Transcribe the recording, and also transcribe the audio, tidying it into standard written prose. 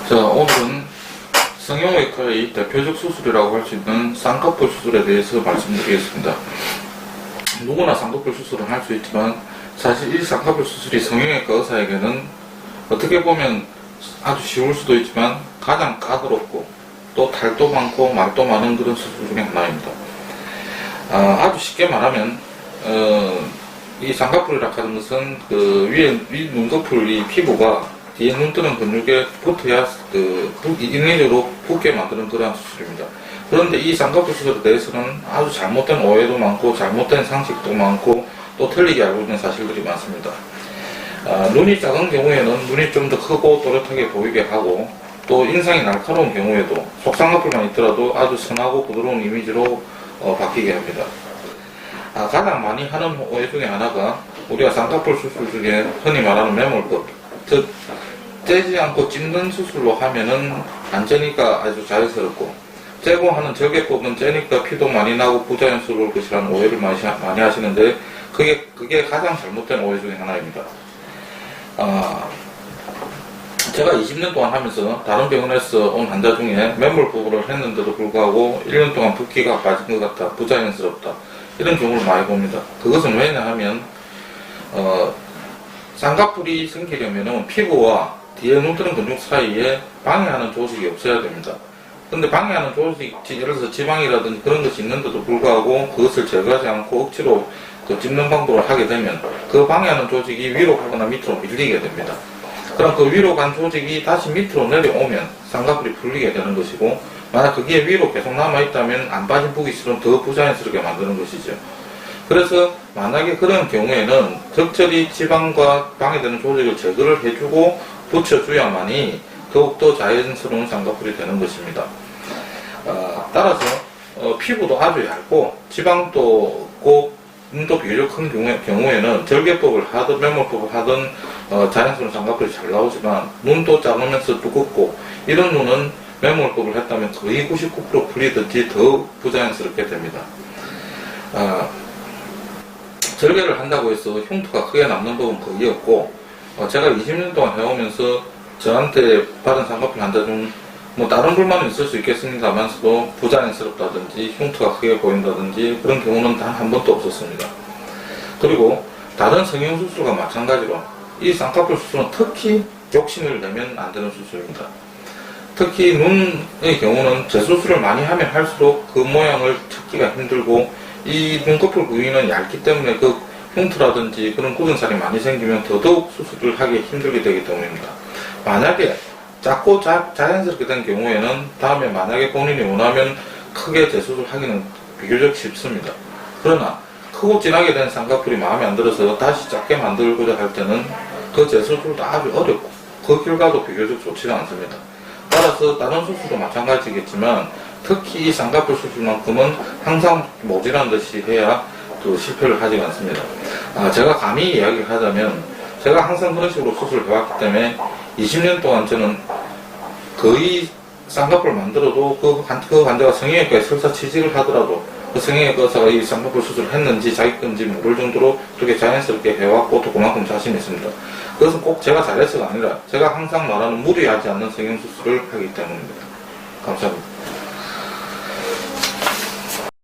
자, 오늘은 성형외과의 대표적 수술이라고 할 수 있는 쌍꺼풀 수술에 대해서 말씀드리겠습니다. 누구나 쌍꺼풀 수술은 할 수 있지만 사실 이 쌍꺼풀 수술이 성형외과 의사에게는 어떻게 보면 아주 쉬울 수도 있지만 가장 까다롭고 또 탈도 많고 말도 많은 그런 수술 중에 하나입니다. 아주 쉽게 말하면 이 쌍꺼풀이라 하는 것은 그 위 눈꺼풀 이 피부가 뒤에 눈 뜨는 근육에 붙어야 인위적으로 붙게 만드는 그러한 수술입니다. 그런데 이 쌍꺼풀 수술에 대해서는 아주 잘못된 오해도 많고 잘못된 상식도 많고 또 틀리게 알고 있는 사실들이 많습니다. 눈이 작은 경우에는 눈이 좀 더 크고 또렷하게 보이게 하고 또 인상이 날카로운 경우에도 속쌍꺼풀만 있더라도 아주 선하고 부드러운 이미지로 바뀌게 합니다. 가장 많이 하는 오해 중에 하나가 우리가 쌍꺼풀 수술 중에 흔히 말하는 매몰법, 즉 째지 않고 찝는 수술로 하면은 안 째니까 아주 자연스럽고 째고 하는 절개법은 째니까 피도 많이 나고 부자연스러울 것이라는 오해를 많이 하시는데 그게 가장 잘못된 오해 중에 하나입니다. 제가 20년 동안 하면서 다른 병원에서 온 환자 중에 매몰법을 했는데도 불구하고 1년 동안 붓기가 빠진 것 같다, 부자연스럽다 이런 경우를 많이 봅니다. 그것은 왜냐하면 쌍꺼풀이 생기려면 피부와 뒤에 눈 뜨는 근육 사이에 방해하는 조직이 없어야 됩니다. 근데 방해하는 조직, 예를 들어서 지방이라든지 그런 것이 있는데도 불구하고 그것을 제거하지 않고 억지로 찝는 방법을 하게 되면 그 방해하는 조직이 위로 가거나 밑으로 밀리게 됩니다. 그럼 그 위로 간 조직이 다시 밑으로 내려오면 쌍꺼풀이 풀리게 되는 것이고, 만약 그게 위로 계속 남아있다면 안 빠진 붓기처럼 더 부자연스럽게 만드는 것이죠. 그래서 만약에 그런 경우에는 적절히 지방과 방해되는 조직을 제거를 해주고 붙여줘야만이 더욱더 자연스러운 쌍꺼풀이 되는 것입니다. 따라서 피부도 아주 얇고 지방도 없고 눈도 비교적 큰 경우에는 절개법을 하든 매몰법을 하든 자연스러운 쌍꺼풀이 잘 나오지만 눈도 작으면서 두껍고 이런 눈은 매몰법을 했다면 거의 99% 풀리든지 더 부자연스럽게 됩니다. 절개를 한다고 해서 흉터가 크게 남는 법은 거의 없고, 제가 20년 동안 해오면서 저한테 받은 쌍꺼풀 환자 중 뭐 다른 불만은 있을 수 있겠습니다만서도 부자연스럽다든지 흉터가 크게 보인다든지 그런 경우는 단 한 번도 없었습니다. 그리고 다른 성형수술과 마찬가지로 이 쌍꺼풀 수술은 특히 욕심을 내면 안 되는 수술입니다. 특히 눈의 경우는 재수술을 많이 하면 할수록 그 모양을 찾기가 힘들고 이 눈꺼풀 부위는 얇기 때문에 그 흉터라든지 그런 굳은 살이 많이 생기면 더더욱 수술을 하기 힘들게 되기 때문입니다. 만약에 작고 자연스럽게 된 경우에는 다음에 만약에 본인이 원하면 크게 재수술하기는 비교적 쉽습니다. 그러나 크고 진하게 된 쌍꺼풀이 마음에 안 들어서 다시 작게 만들고자 할 때는 그 재수술도 아주 어렵고 그 결과도 비교적 좋지가 않습니다. 따라서 다른 수술도 마찬가지겠지만 특히 이 쌍꺼풀 수술만큼은 항상 모질한 듯이 해야 실패를 하지 않습니다. 제가 감히 이야기를 하자면 제가 항상 그런 식으로 수술을 해왔기 때문에 20년 동안 저는 거의 쌍꺼풀을 만들어도 그 환자가 성형외과에 설사 취직을 하더라도 그 성형외과 의사가 이 쌍꺼풀 수술을 했는지 자기 건지 모를 정도로 그렇게 자연스럽게 해왔고 또 그만큼 자신이 있습니다. 그것은 꼭 제가 잘해서가 아니라 제가 항상 말하는 무리하지 않는 성형수술을 하기 때문입니다. 감사합니다.